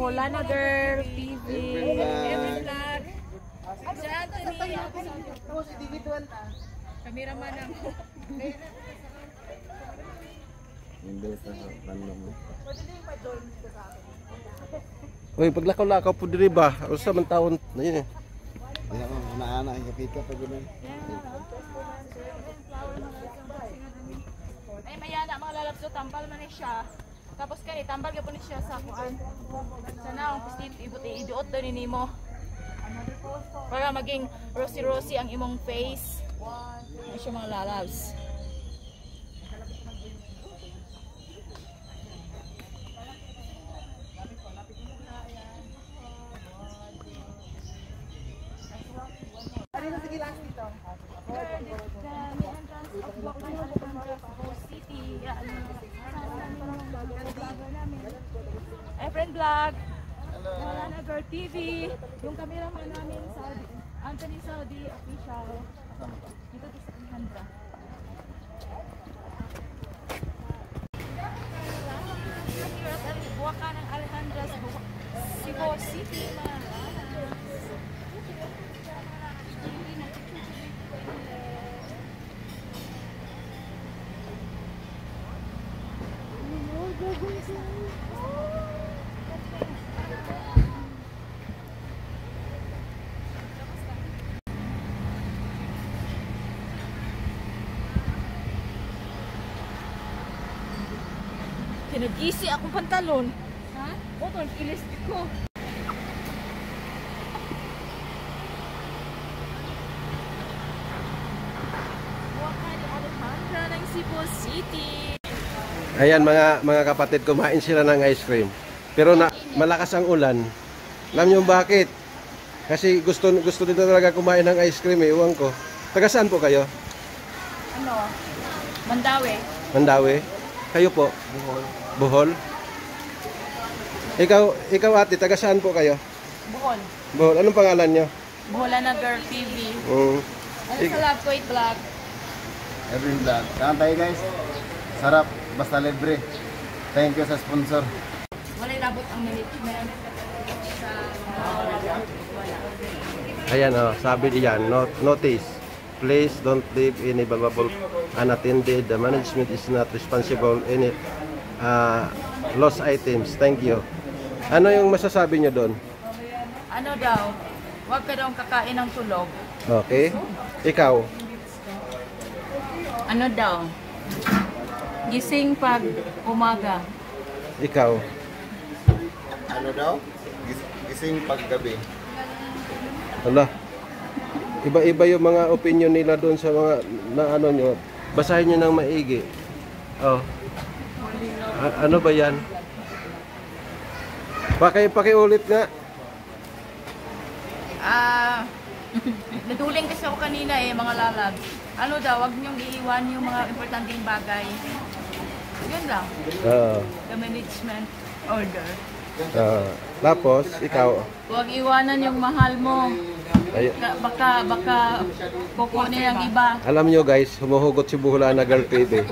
Boholana Girl TV. Every vlog. Si Anthony. Kameraman ang. Uy, paglakaw-lakaw po diri ba? Usa man taon na yun eh. Ana-ana ang kapika pa gano'n. Ay mayana mga lalabso tambal man ni siya. Tapos kani tambal gyud ni siya sa kuan. Sana ang pistit iduot daw ni nimo. Para maging rosy ang imong face. Ay siya mga lalabs. Friend Vlog, Boholana Girl TV, yung cameraman namin Saudi, Anthony Saudi official. Dito sa Alejandra. Buwakan ng Alejandra sa Cebu City. Kinagisi akong pantalon. Ha? O, ilis ko. Buwakan ni Alejandra ng Cebu City. Ayan mga kapatid, kumain sila ng ice cream. Pero malakas ang ulan. Alam niyo bakit? Kasi gusto nila talaga kumain ng ice cream eh, iwan ko. Taga saan po kayo? Ano? Mandawi. Mandawi? Kayo po? Buhol. Bohol? Ikaw ate, taga saan po kayo? Bohol. Bohol. Anong pangalan niyo? Boholana Girl TV. Mm. Ano sa Love Kuwait Vlog? Every vlog. Kain tayo guys. Sarap. Basta libre. Thank you sa sponsor. Wala'y labot ang management sa Ayan sabi diyan, notice. Please don't leave any valuable unattended. The management is not responsible any lost items. Thank you. Ano yung masasabi nyo doon? Ano daw? Huwag ka daw kakain ng tulog. Okay. Ikaw? Ano daw? Gising pag umaga. Ikaw? Ano daw? Gising paggabi. Hala. Iba-iba yung mga opinion nila doon sa mga na ano nyo. Basahin nyo ng maigi. Oh. Ano ba yan? Pakiulit nga. Naduling kasi ako kanina mga lalab. Ano daw, wag niyong iiwan yung mga importanteng bagay. Yun lang. The management order. Tapos, ikaw? Huwag iwanan yung mahal mo. Baka kukunin ang iba. Alam nyo guys, humuhugot si Boholana Girl TV.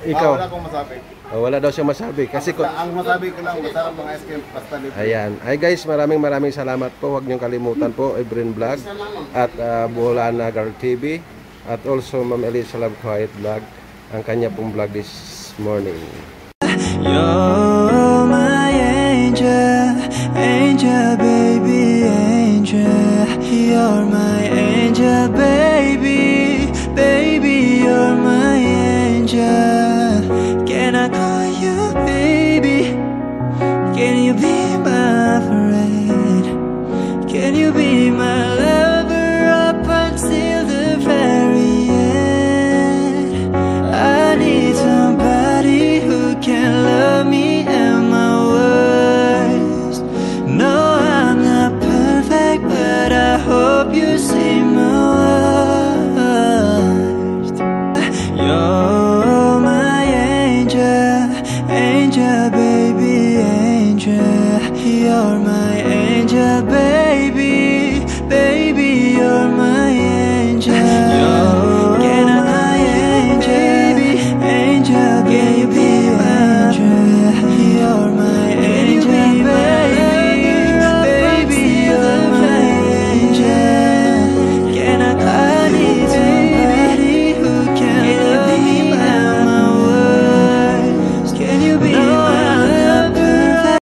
Ikaw? Wala akong masabi. Wala daw siya masabi. Kasi Ang masabi ko lang, masarap mga ice cream. Basta libre. ayan. Ay guys, maraming salamat po. Huwag niyong kalimutan po, Ebrin Vlog at Boholana Girl TV. At also Ma'am Elisa Love Quiet Vlog. Ang kanya pong vlog this morning. You're my angel, angel baby, angel. You're my angel.